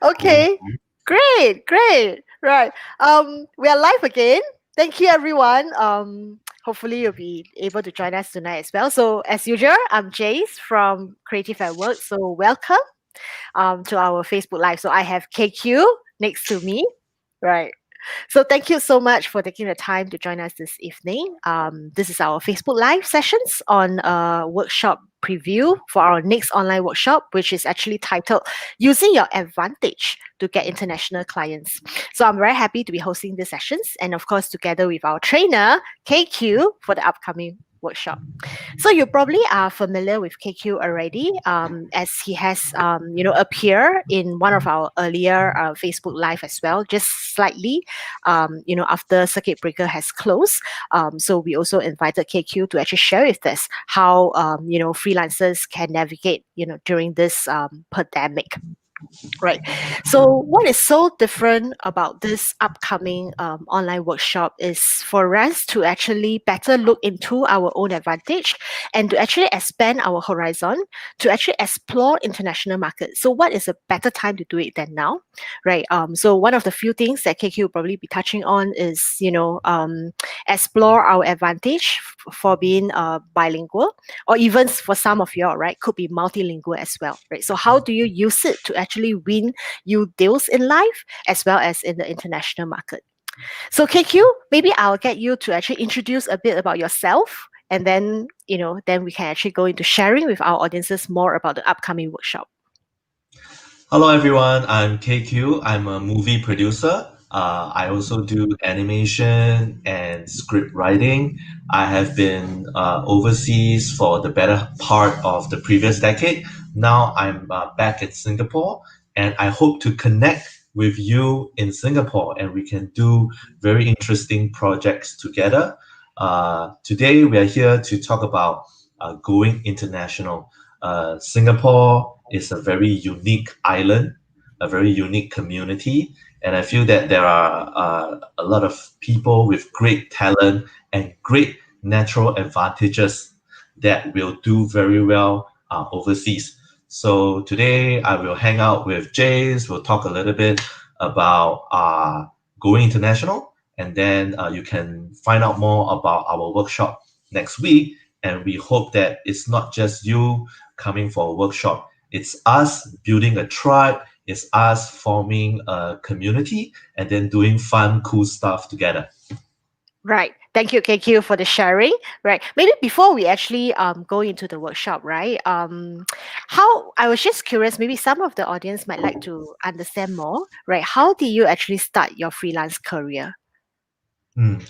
Okay, great. Right. We are live again. Thank you, everyone. Hopefully you'll be able to join us tonight as well. So, as usual, I'm Jace from Creative at Work. So, welcome to our Facebook Live. So, I have KQ next to me. Right. So thank you so much for taking the time to join us this evening. This is our Facebook Live sessions on a workshop preview for our next online workshop, which is actually titled Using Your Advantage to Get International Clients. So I'm very happy to be hosting these sessions and of course together with our trainer, KQ, for the upcoming workshop. So you probably are familiar with KQ already, as he has, appeared in one of our earlier Facebook Live as well, just slightly, after circuit breaker has closed. So we also invited KQ to actually share with us how, freelancers can navigate, during this pandemic. Right. So, what is so different about this upcoming online workshop is for us to actually better look into our own advantage and to actually expand our horizon to actually explore international markets. So, what is a better time to do it than now, right? So, one of the few things that KQ will probably be touching on is, explore our advantage for being bilingual, or even for some of you all, right, could be multilingual as well, right? So, how do you use it to actually win you deals in life as well as in the international market? So, KQ, maybe I'll get you to actually introduce a bit about yourself, and then then we can actually go into sharing with our audiences more about the upcoming workshop. Hello everyone, I'm KQ. I'm a movie producer. I also do animation and script writing. I have been overseas for the better part of the previous decade. Now I'm back in Singapore, and I hope to connect with you in Singapore and we can do very interesting projects together. Today we are here to talk about going international. Singapore is a very unique island, a very unique community, and I feel that there are a lot of people with great talent and great natural advantages that will do very well overseas. So today I will hang out with Jace. We'll talk a little bit about going international, and then you can find out more about our workshop next week. And we hope that it's not just you coming for a workshop. It's us building a tribe. It's us forming a community and then doing fun, cool stuff together. Right. Thank you, KQ, for the sharing. Right. Maybe before we actually go into the workshop, right? How I was just curious, maybe some of the audience might like to understand more, right? How did you actually start your freelance career? Hmm.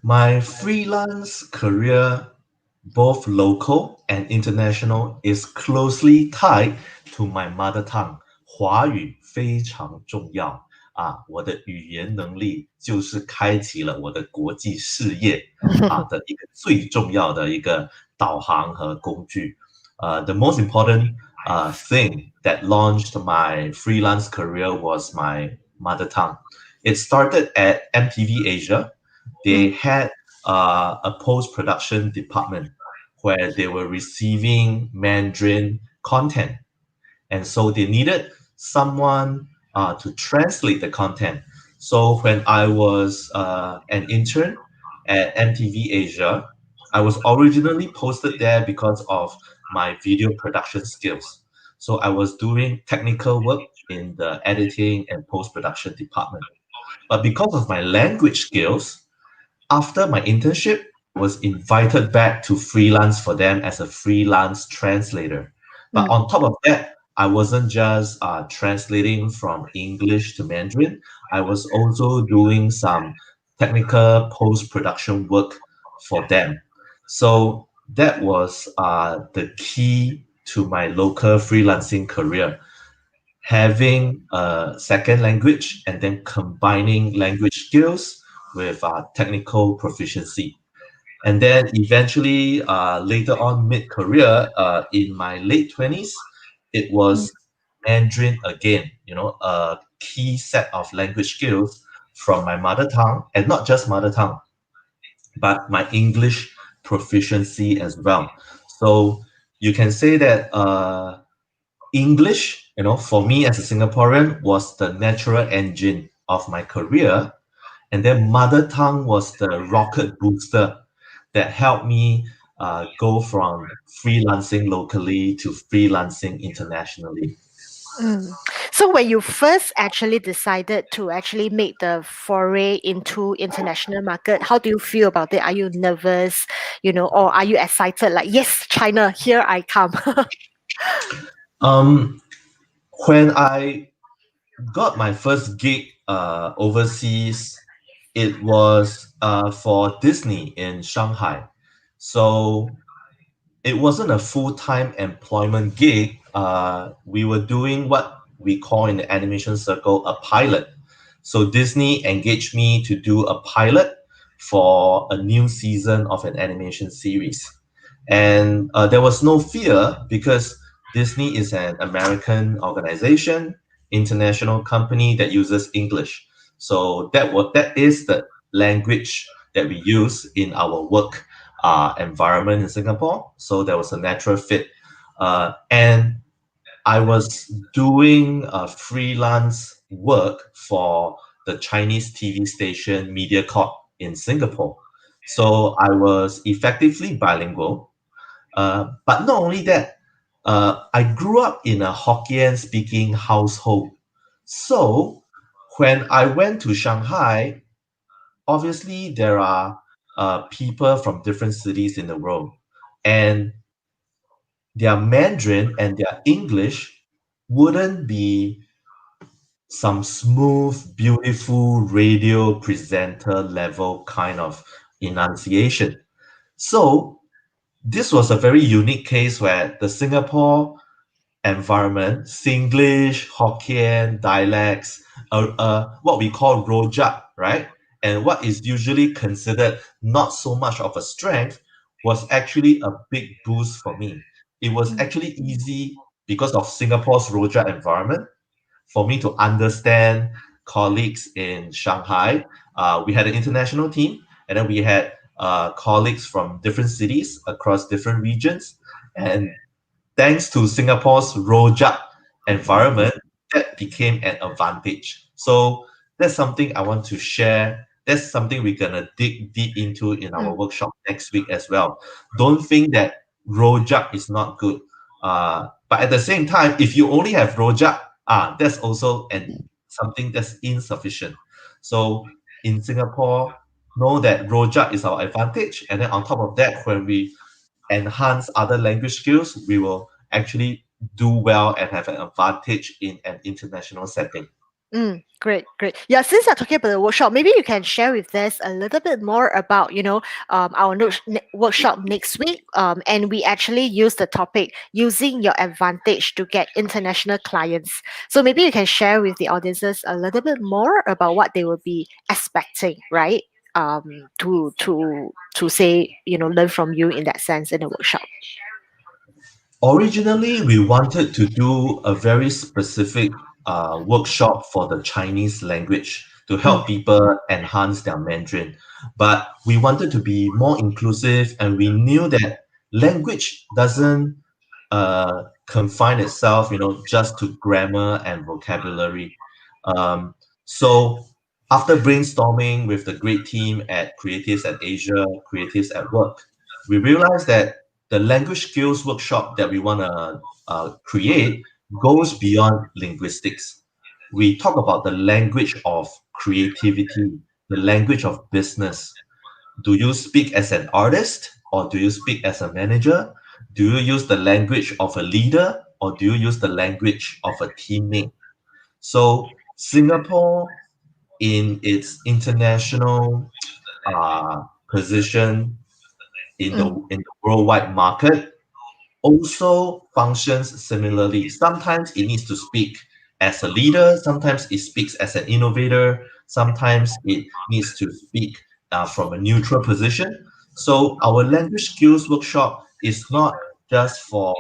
My freelance career, both local and international, is closely tied to my mother tongue. 华语非常重要我的语言能力就是开启了我的国际事业的一个最重要的一个导航和工具。The most important thing that launched my freelance career was my mother tongue. It started at MTV Asia. They had a post production department where they were receiving Mandarin content. And so they needed someone to translate the content. So when I was an intern at MTV Asia, I was originally posted there because of my video production skills. So I was doing technical work in the editing and post production department. But because of my language skills, after my internship, I was invited back to freelance for them as a freelance translator. But on top of that, I wasn't just translating from English to Mandarin. I was also doing some technical post production work for them. So that was the key to my local freelancing career, having a second language and then combining language skills with technical proficiency. And then eventually, later on mid-career, in my late 20s, it was Mandarin again, a key set of language skills from my mother tongue, and not just mother tongue, but my English proficiency as well. So you can say that English for me as a Singaporean was the natural engine of my career. And then mother tongue was the rocket booster that helped me go from freelancing locally to freelancing internationally. Mm. So when you first actually decided to actually make the foray into international market, how do you feel about it? Are you nervous, or are you excited? Like, yes, China, here I come. Um, when I got my first gig overseas, it was for Disney in Shanghai. So it wasn't a full-time employment gig. We were doing what we call in the animation circle a pilot. So Disney engaged me to do a pilot for a new season of an animation series. And there was no fear because Disney is an American organization, international company that uses English. So that is the language that we use in our work environment in Singapore. So there was a natural fit. And I was doing freelance work for the Chinese TV station MediaCorp in Singapore. So I was effectively bilingual. But not only that, I grew up in a Hokkien speaking household. So when I went to Shanghai, obviously there are people from different cities in the world. And their Mandarin and their English wouldn't be some smooth, beautiful radio presenter level kind of enunciation. So this was a very unique case where the Singapore environment, Singlish, Hokkien, dialects, what we call rojak, right? And what is usually considered not so much of a strength was actually a big boost for me. It was Mm, actually easy because of Singapore's rojak environment for me to understand colleagues in Shanghai. We had an international team, and then we had colleagues from different cities across different regions. And thanks to Singapore's rojak environment, that became an advantage. So that's something I want to share. That's something we're gonna dig deep into in our mm, workshop next week as well. Don't think that rojak is not good. But at the same time, if you only have rojak, that's also something that's insufficient. So in Singapore, know that rojak is our advantage, and then on top of that, when we enhance other language skills, we will actually do well and have an advantage in an international setting. great, great. Yeah, since you're talking about the workshop, maybe you can share with us a little bit more about, our workshop next week. And we actually use the topic using your advantage to get international clients. So maybe you can share with the audiences a little bit more about what they will be expecting, right? To say, learn from you in that sense in the workshop. Originally, we wanted to do a very specific workshop for the Chinese language to Mm, help people enhance their Mandarin. But we wanted to be more inclusive, and we knew that language doesn't confine itself, just to grammar and vocabulary. Um, so after brainstorming with the great team at Creatives at Asia, Creatives at Work, we realized that the language skills workshop that we want to create goes beyond linguistics. We talk about the language of creativity, the language of business. Do you speak as an artist or do you speak as a manager? Do you use the language of a leader or do you use the language of a teammate? So, Singapore, in its international position mm, in the worldwide market, also functions similarly. Sometimes it needs to speak as a leader, sometimes it speaks as an innovator, sometimes it needs to speak from a neutral position. So, our language skills workshop is not just for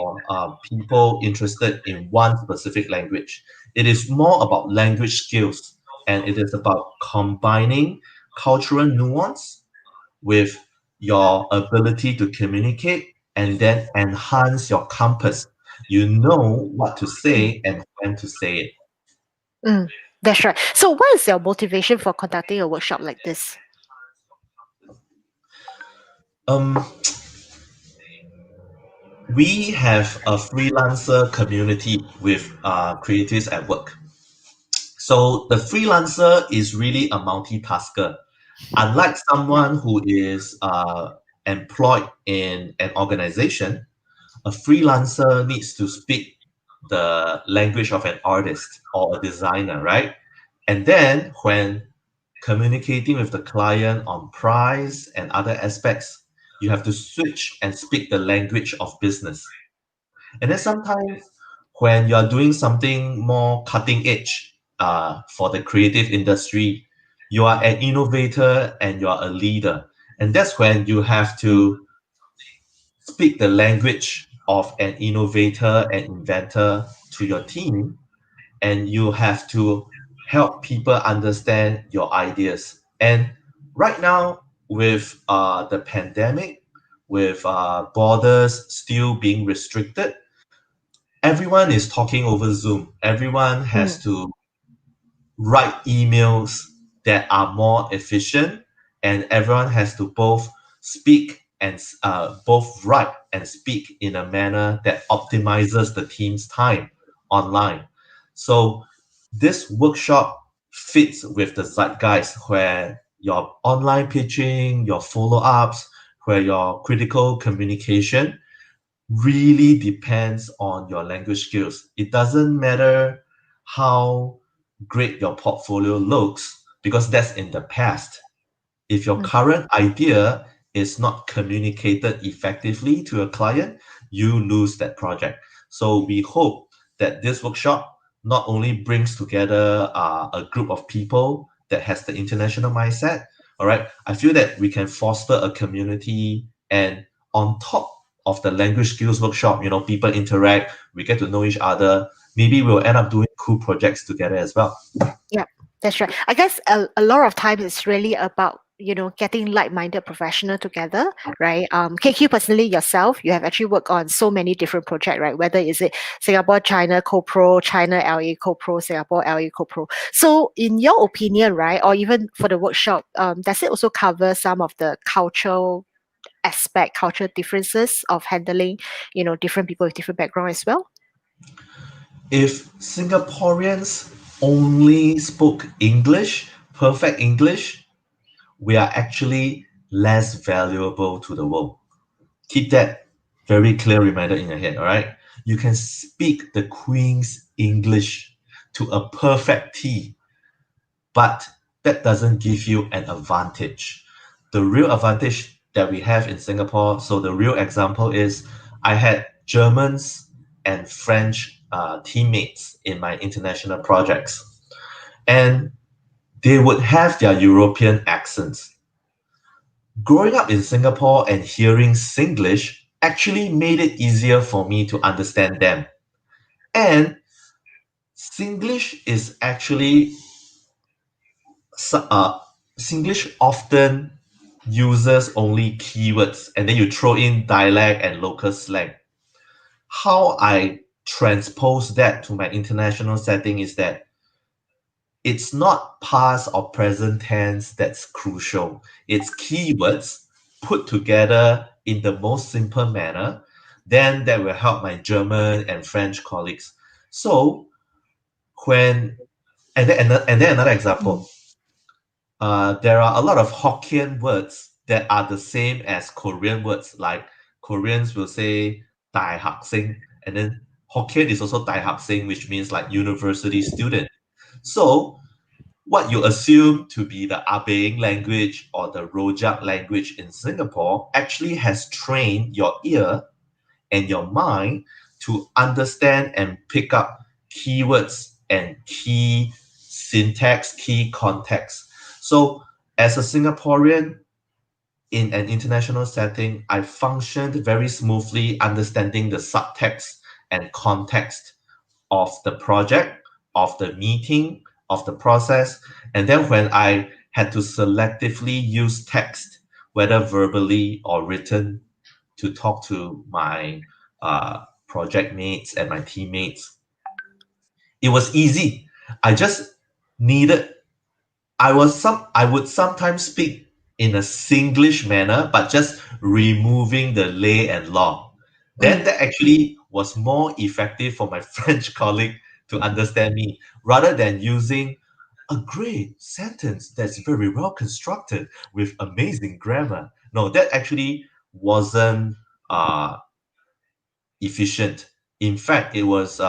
people interested in one specific language, it is more about language skills and it is about combining cultural nuance with your ability to communicate and then enhance your compass. You know what to mm, say and when to say it. Mm, that's right. So, what is your motivation for conducting a workshop like this? Um, we have a freelancer community with creatives at work. So the freelancer is really a multitasker. Unlike Yeah. someone who is employed in an organization, a freelancer needs to speak the language of an artist or a designer, right? And then when communicating with the client on price and other aspects, you have to switch and speak the language of business. And then sometimes when you're doing something more cutting edge for the creative industry, you are an innovator and you're a leader. And that's when you have to speak the language of an innovator and inventor to your team, and you have to help people understand your ideas. And right now, with the pandemic, with borders still being restricted, everyone is talking over Zoom. Everyone has Mm, to write emails that are more efficient, and everyone has to both speak and both write and speak in a manner that optimizes the team's time online. So this workshop fits with the zeitgeist where your online pitching, your follow-ups, where your critical communication really depends on your language skills. It doesn't matter how great your portfolio looks because that's in the past. If your mm, current idea is not communicated effectively to a client, you lose that project. So we hope that this workshop not only brings together a group of people that has the international mindset. All right, I feel that we can foster a community, and on top of the language skills workshop, people interact, we get to know each other. Maybe we'll end up doing cool projects together as well. yeah, that's right. I guess a lot of times it's really about getting like-minded professional together, right? KQ personally yourself, you have actually worked on so many different projects, right? Whether is it Singapore China co-pro, China LA co-pro, Singapore LA co-pro. So, in your opinion, right, or even for the workshop, does it also cover some of the cultural aspect, cultural differences of handling, different people with different background as well? If Singaporeans only spoke English, perfect English, we are actually less valuable to the world. Keep that very clear reminder in your head, all right? You can speak the Queen's English to a perfect T, but that doesn't give you an advantage. The real advantage that we have in Singapore, so the real example is I had Germans and French teammates in my international projects, and they would have their European accents. Growing up in Singapore and hearing Singlish actually made it easier for me to understand them. And Singlish is actually so- uh, Singlish often uses only keywords and then you throw in dialect and local slang. How I transpose that to my international setting is that it's not past or present tense that's crucial. It's keywords put together in the most simple manner. Then that will help my German and French colleagues. So when and then another Mm, example, there are a lot of Hokkien words that are the same as Korean words. Like Koreans will say "Dai Hak Sing," and then Hokkien is also "Dai Hak Sing," which means like university student. So what you assume to be the Abeng language or the Rojak language in Singapore actually has trained your ear and your mind to understand and pick up keywords and key syntax, key context. So, as a Singaporean in an international setting, I functioned very smoothly understanding the subtext and context of the project, of the meeting, of the process. And then when I had to selectively use text, whether verbally or written, to talk to my project mates and my teammates, It was easy. I just needed I would sometimes speak in a Singlish manner, but just removing the lay and law. Then Mm, that actually was more effective for my French colleague to understand me rather than using a great sentence that's very well constructed with amazing grammar. No, that actually wasn't uh, efficient. In fact, it was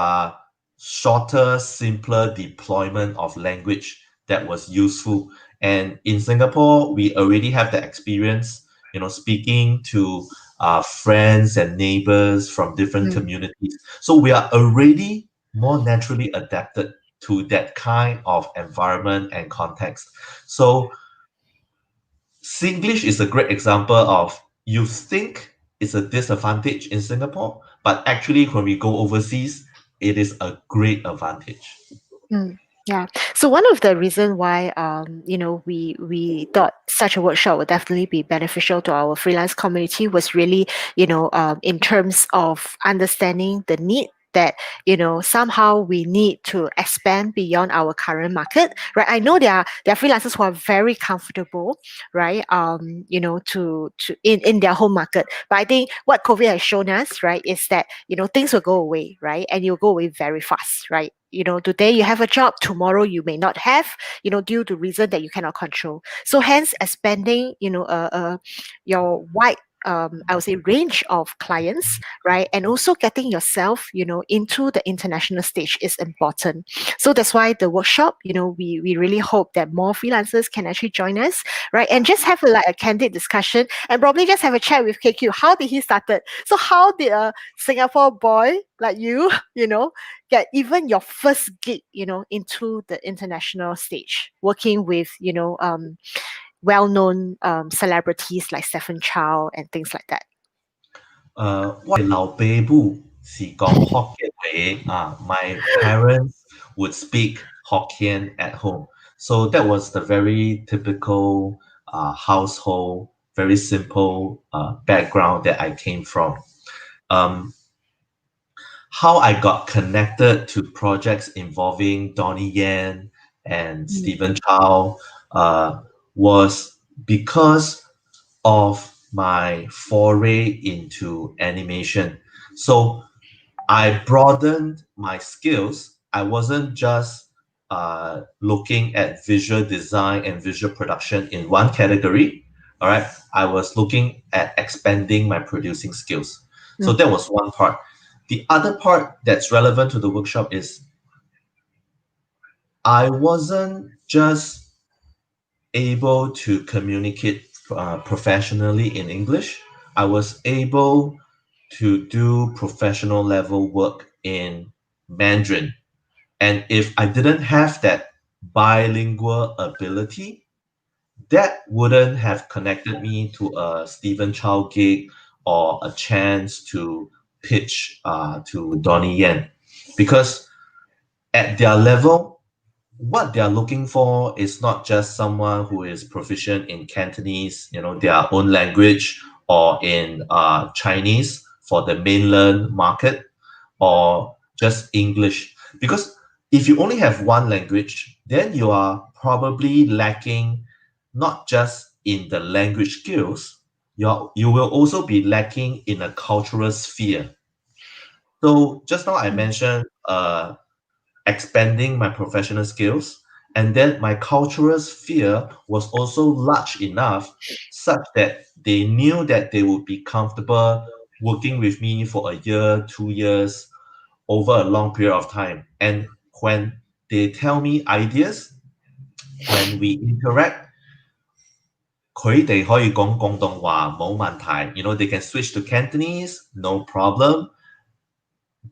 shorter, simpler deployment of language that was useful. And in Singapore, we already have the experience, speaking to friends and neighbors from different mm, communities. So we are already more naturally adapted to that kind of environment and context. So Singlish is a great example of you think it's a disadvantage in Singapore, but actually, when we go overseas, it is a great advantage. mm. Yeah. So one of the reason why we thought such a workshop would definitely be beneficial to our freelance community was really, in terms of understanding the need that somehow we need to expand beyond our current market, right? I know there are freelancers who are very comfortable, right, to in their home market, but I think what COVID has shown us, right, is that things will go away, right, and you'll go away very fast, right? Today you have a job, tomorrow you may not have, due to reason that you cannot control. So hence expanding, your wide, I would say, range of clients, right? And also getting yourself, into the international stage is important. So that's why the workshop, we really hope that more freelancers can actually join us, right? And just have like a candid discussion and probably just have a chat with KQ. How did he started? So how did a Singapore boy like you, get even your first gig, into the international stage, working with, well-known celebrities like Stephen Chow and things like that. 我嘅老爸母是講福建話，my parents would speak Hokkien at home. So that was the very typical household, very simple background that I came from. Um, how I got connected to projects involving Donnie Yen and Mm, Stephen Chow was because of my foray into animation. So I broadened my skills. I wasn't just looking at visual design and visual production in one category. All right. I was looking at expanding my producing skills. So mm, that was one part. The other part that's relevant to the workshop is I wasn't just able to communicate professionally in English. I was able to do professional level work in Mandarin. And if I didn't have that bilingual ability, that wouldn't have connected me to a Stephen Chow gig or a chance to pitch to Donnie Yen. Because at their level, what they're looking for is not just someone who is proficient in Cantonese, their own language, or in Chinese for the mainland market, or just English. Because if you only have one language, then you are probably lacking not just in the language skills, you will also be lacking in a cultural sphere. So just now I mm, mentioned expanding my professional skills. And then my cultural sphere was also large enough such that they knew that they would be comfortable working with me for a year, 2 years, over a long period of time. And when they tell me ideas, when we interact, 佢哋可以講廣東話冇問題. They can switch to Cantonese, no problem.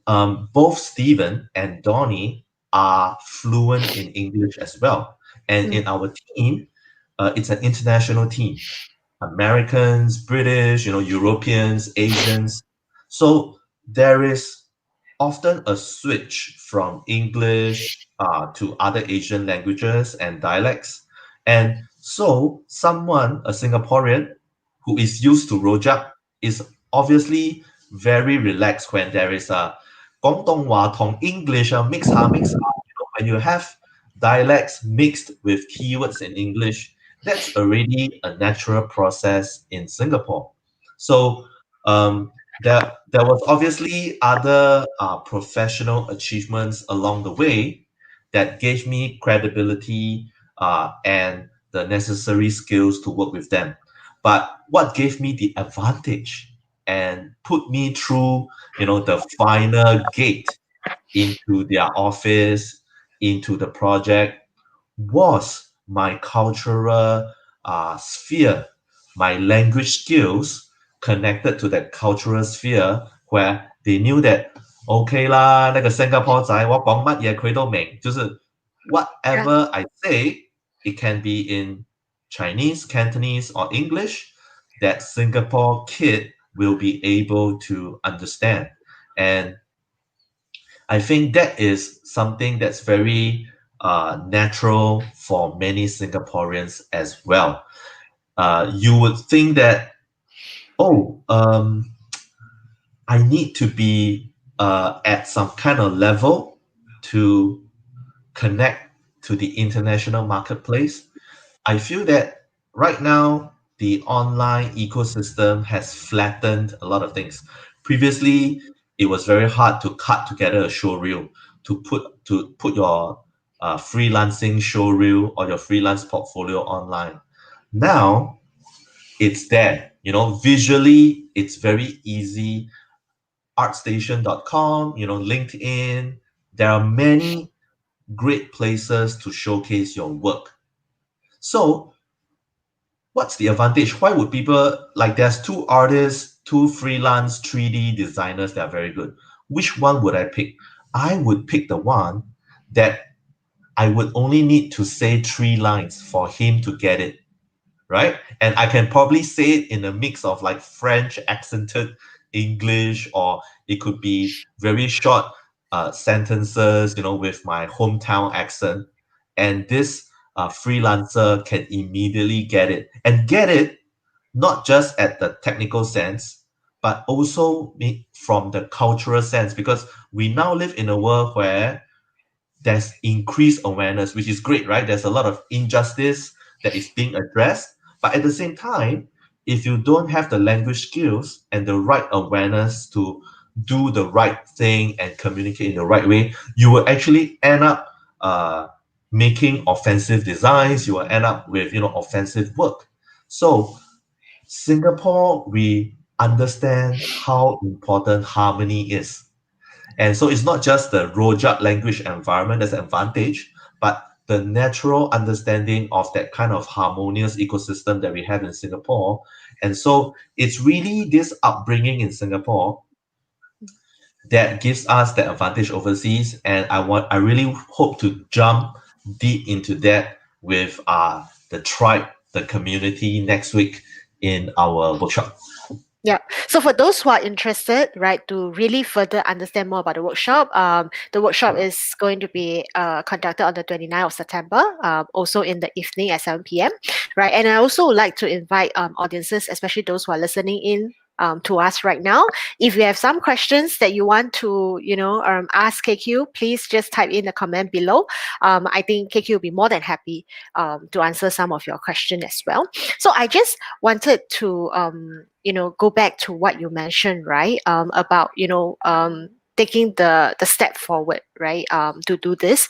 Both Stephen and Donnie are fluent in English as well. And mm, in our team, it's an international team. Americans, British, Europeans, Asians. So there is often a switch from English to other Asian languages and dialects. And so someone, a Singaporean, who is used to Rojak is obviously very relaxed when there is a 廣東話同 English mix when you have dialects mixed with keywords in English, that's already a natural process in Singapore. So there was obviously other professional achievements along the way that gave me credibility and the necessary skills to work with them. But what gave me the advantage and put me through, the final gate into their office, into the project, was my cultural sphere, my language skills connected to that cultural sphere where they knew that OK 啦，那个新加坡仔我講乜嘢佢都明，就是 Yeah. whatever I say, it can be in Chinese, Cantonese, or English, that Singapore kid will be able to understand. And I think that is something that's very natural for many Singaporeans as well. You would think that, oh, I need to be at some kind of level to connect to the international marketplace. I feel that right now the online ecosystem has flattened a lot of things. Previously, it was very hard to cut together a show reel to put your freelancing show reel or your freelance portfolio online. Now it's there. Visually it's very easy. Artstation.com, LinkedIn. There are many great places to showcase your work. So what's the advantage? Why would people like there's two artists, two freelance 3D designers that are very good. Which one would I pick? I would pick the one that I would only need to say 3 lines for him to get it, right? And I can probably say it in a mix of like French accented English, or it could be very short sentences, with my hometown accent. And this freelancer can immediately get it and get it not just at the technical sense, but also from the cultural sense, because we now live in a world where there's increased awareness, which is great, right? There's a lot of injustice that is being addressed. But at the same time, if you don't have the language skills and the right awareness to do the right thing and communicate in the right way, you will actually end up making offensive designs. You will end up with offensive work. So Singapore, we understand how important harmony is, and so it's not just the Rojak language environment that's an advantage, but the natural understanding of that kind of harmonious ecosystem that we have in Singapore. And so it's really this upbringing in Singapore that gives us that advantage overseas. And I really hope to jump deep into that with the tribe, the community next week in our workshop. Yeah. So for those who are interested, right, to really further understand more about the workshop is going to be conducted on the 29th of September, also in the evening at 7 p.m. Right. And I also would like to invite audiences, especially those who are listening in to us right now. If you have some questions that you want to, ask KQ, please just type in the comment below. I think KQ will be more than happy to answer some of your question as well. So I just wanted to go back to what you mentioned, right? About taking the step forward, right? To do this.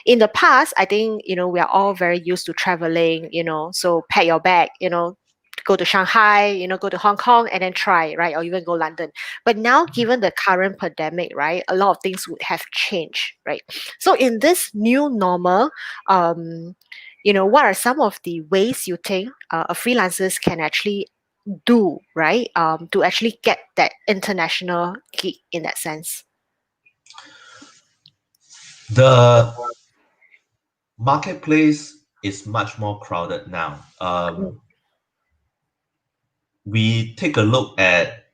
In the past, I think we are all very used to traveling. So pack your bag. Go to Shanghai, go to Hong Kong and then try, right? Or even go London. But now, given the current pandemic, right, a lot of things would have changed, right? So in this new normal, what are some of the ways you think a freelancers can actually do, right? To actually get that international gig in that sense. The marketplace is much more crowded now. Mm. We take a look at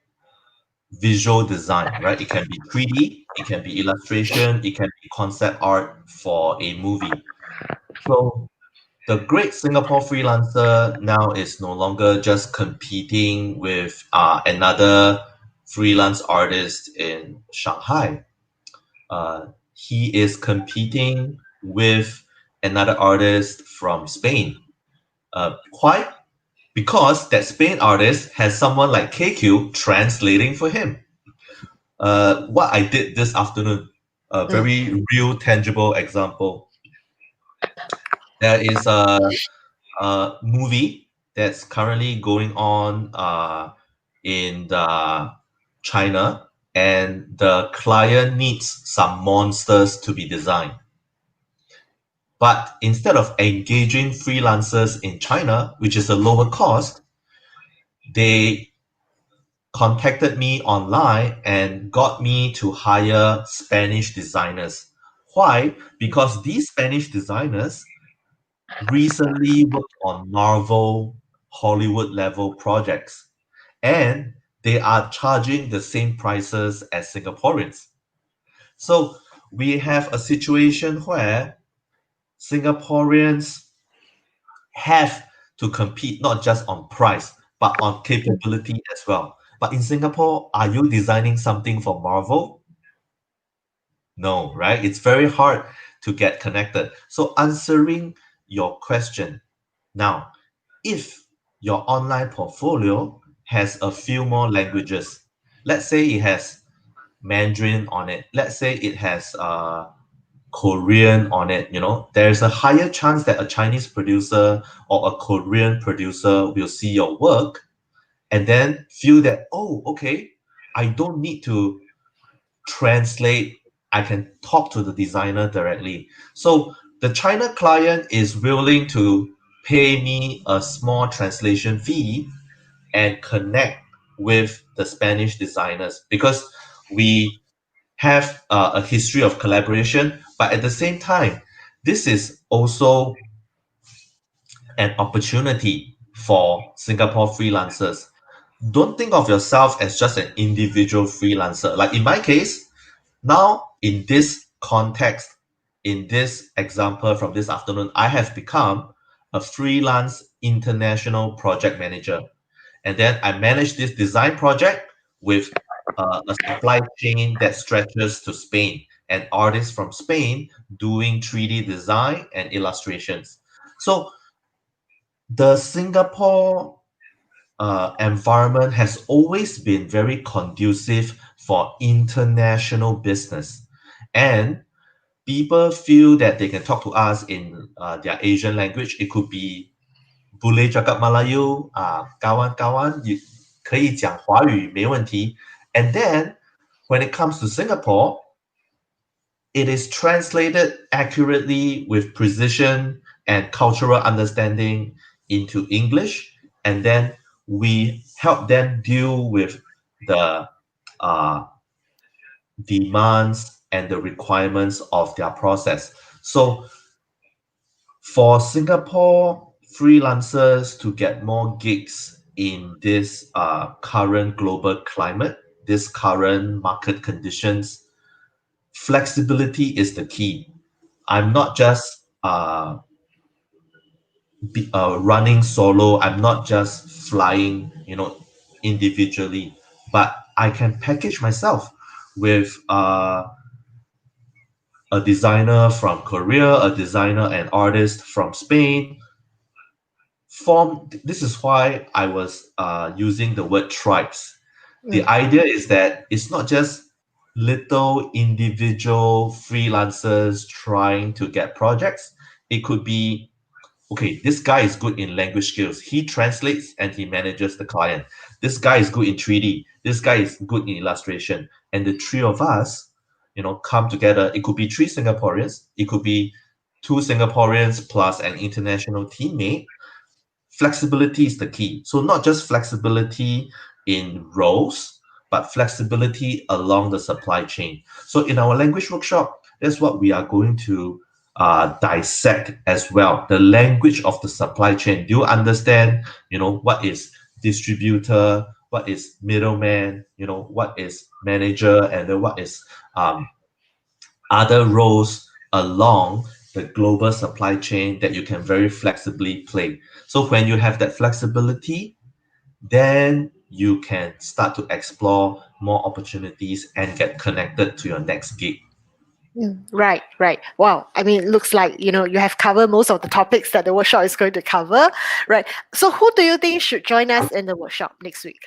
visual design, right? It can be 3D, it can be illustration, it can be concept art for a movie. So the great Singapore freelancer now is no longer just competing with another freelance artist in Shanghai. He is competing with another artist from Spain. Why? Because that Spain artist has someone like KQ translating for him. What I did this afternoon, a Mm, very real, tangible example. There is a movie that's currently going on in China, and the client needs some monsters to be designed. But instead of engaging freelancers in China, which is a lower cost, they contacted me online and got me to hire Spanish designers. Why? Because these Spanish designers recently worked on Marvel Hollywood level projects, and they are charging the same prices as Singaporeans. So we have a situation where Singaporeans have to compete not just on price, but on mm, capability as well. But in Singapore, are you designing something for Marvel? No, right? It's very hard to get connected. So, answering your question now, if your online portfolio has a few more languages, let's say it has Mandarin on it, let's say it has Korean on it, there's a higher chance that a Chinese producer or a Korean producer will see your work and then feel that, oh, okay, I don't need to translate, I can talk to the designer directly. So the China client is willing to pay me a small translation fee and connect with the Spanish designers because we have a history of collaboration, but at the same time, this is also an opportunity for Singapore freelancers. Don't think of yourself as just an individual freelancer. Like in my case, now in this context, in this example from this afternoon, I have become a freelance international project manager. And then I manage this design project with a supply chain that stretches to Spain and artists from Spain doing 3D design and illustrations. So the Singapore environment has always been very conducive for international business. And people feel that they can talk to us in their Asian language. It could be boleh cakap Melayu, kawan-kawan, 可以讲华语没问题. And then when it comes to Singapore, it is translated accurately with precision and cultural understanding into English, and then we help them deal with the uh, demands and the requirements of their process. So for Singapore freelancers to get more gigs in this current global climate, this current market conditions, flexibility is the key. I'm not just running solo. I'm not just flying, individually, but I can package myself with a designer from Korea, a designer and artist from Spain. This is why I was using the word tribes. The mm, idea is that it's not just little individual freelancers trying to get projects. It could be, okay, this guy is good in language skills. He translates and he manages the client. This guy is good in 3D. This guy is good in illustration. And the three of us, come together. It could be three Singaporeans. It could be two Singaporeans plus an international teammate. Flexibility is the key. So not just flexibility in roles, but flexibility along the supply chain. So in our language workshop, that's what we are going to dissect as well. The language of the supply chain. Do you understand? What is distributor? What is middleman? What is manager? And then what is other roles along the global supply chain that you can very flexibly play. So when you have that flexibility, then you can start to explore more opportunities and get connected to your next gig. Right, right. Wow. I mean, it looks like, you have covered most of the topics that the workshop is going to cover, right? So who do you think should join us in the workshop next week?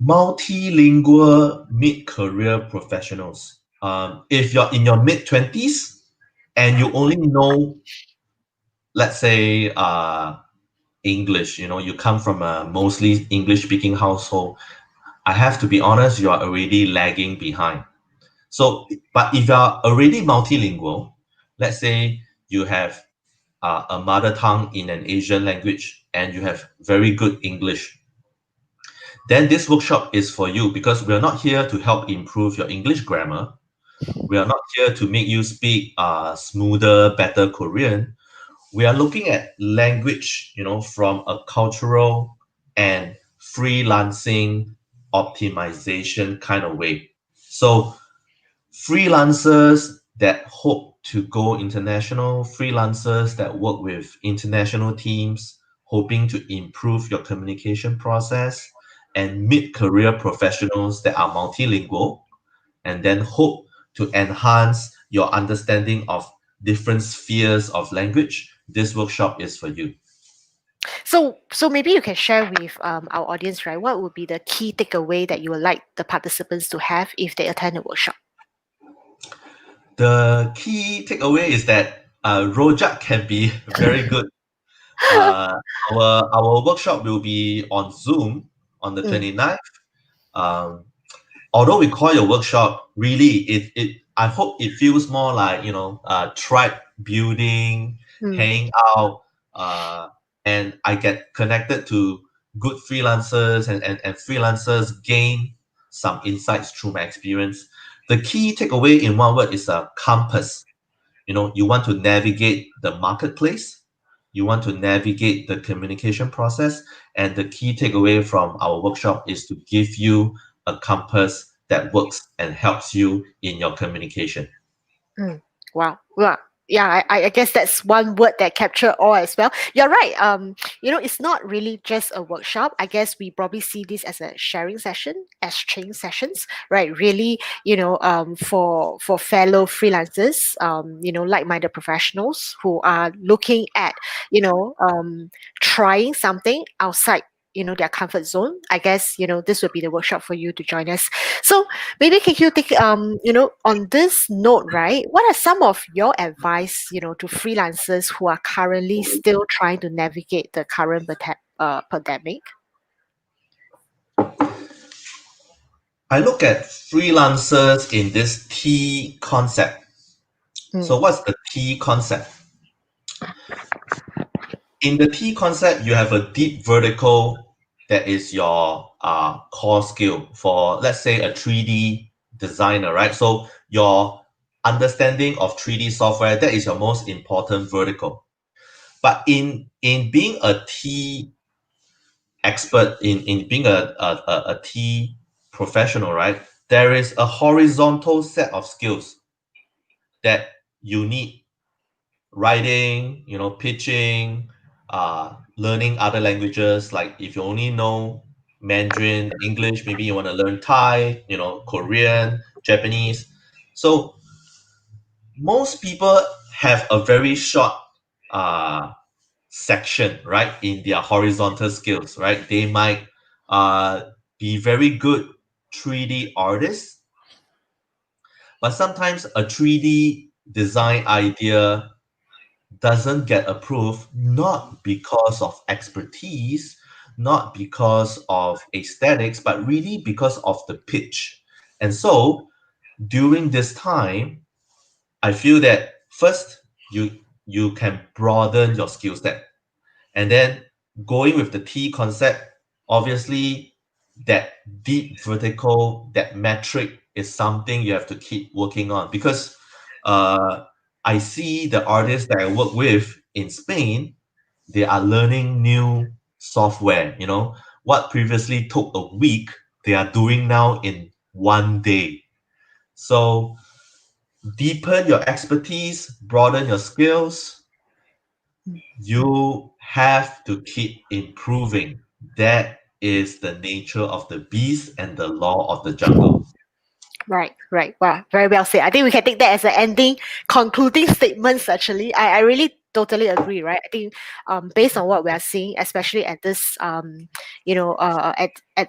Multilingual mid-career professionals. If you're in your mid-20s and you only know, let's say, English, you come from a mostly English-speaking household, I have to be honest, you are already lagging behind. So, but if you are already multilingual, let's say you have a mother tongue in an Asian language and you have very good English, then this workshop is for you because we are not here to help improve your English grammar. We are not here to make you speak smoother, better Korean. We are looking at language, from a cultural and freelancing optimization kind of way. So freelancers that hope to go international, freelancers that work with international teams, hoping to improve your communication process, and mid career professionals that are multilingual and then hope to enhance your understanding of different spheres of language. This workshop is for you. So maybe you can share with our audience, right? What would be the key takeaway that you would like the participants to have if they attend the workshop? The key takeaway is that Rojak can be very good. Uh, our workshop will be on Zoom on the Mm, 29th. Um, Although we call it a workshop, really it I hope it feels more like tribe building, mm, hanging out, and I get connected to good freelancers and freelancers gain some insights through my experience. The key takeaway in one word is a compass. You want to navigate the marketplace, you want to navigate the communication process, and the key takeaway from our workshop is to give you a compass that works and helps you in your communication. mm. Wow. Wow. Yeah, I guess that's one word that capture all as well. You're right. It's not really just a workshop. I guess we probably see this as a sharing session, exchange sessions, right? Really, for fellow freelancers, like-minded professionals who are looking at, trying something outside, their comfort zone. I guess, this would be the workshop for you to join us. So maybe can you take on this note, right? What are some of your advice, to freelancers who are currently still trying to navigate the current pandemic? I look at freelancers in this T concept. So Mm, what's the T concept? In the T concept, you have a deep vertical that is your core skill for, let's say, a 3D designer, right? So your understanding of 3D software, that is your most important vertical. But in being a T expert, in being a T professional, right? There is a horizontal set of skills that you need: writing, pitching, learning other languages. Like if you only know Mandarin, English, maybe you want to learn Thai, Korean, Japanese. So most people have a very short uh, section, right, in their horizontal skills, right? They might be very good 3D artists, but sometimes a 3D design idea doesn't get approved, not because of expertise, not because of aesthetics, but really because of the pitch. And so during this time, I feel that first you can broaden your skill set. And then going with the T concept, obviously that deep vertical, that metric is something you have to keep working on because uh, I see the artists that I work with in Spain, they are learning new software. What previously took a week, they are doing now in one day. So deepen your expertise, broaden your skills. mm, You have to keep improving. That is the nature of the beast and the law of the jungle. Right, right. Wow, very well said. I think we can take that as an ending, concluding statements. Actually, I really totally agree. Right. I think, based on what we are seeing, especially at this, at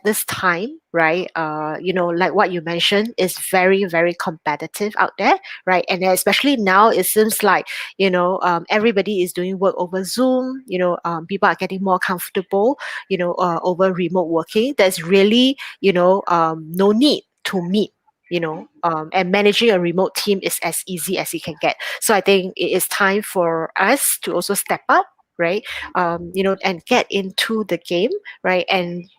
this time, right. Like what you mentioned, is very very competitive out there, right. And then especially now, it seems like everybody is doing work over Zoom. People are getting more comfortable, over remote working. There's really, no need to meet, and managing a remote team is as easy as you can get. So I think it is time for us to also step up, right? And get into the game, right? And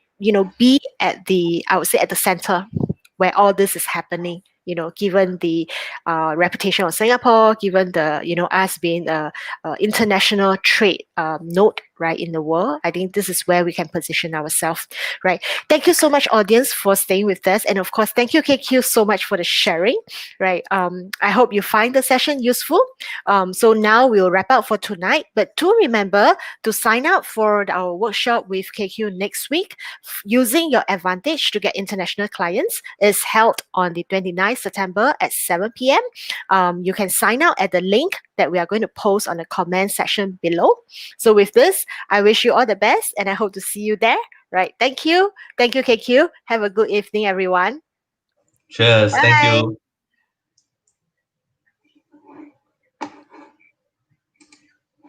be at the, I would say, at the center where all this is happening. Given the reputation of Singapore, given the us being a international trade node, right, in the world, I think this is where we can position ourselves, right? Thank you so much, audience, for staying with us. And of course, thank you, KQ, so much for the sharing, right? I hope you find the session useful. So now we'll wrap up for tonight. But do remember to sign up for our workshop with KQ next week. Using your advantage to get international clients is held on the 29th September at 7 p.m. You can sign out at the link that we are going to post on the comment section below. So with this, I wish you all the best and I hope to see you there. Right. Thank you. Thank you, KQ. Have a good evening, everyone. Cheers. Thank Bye. you.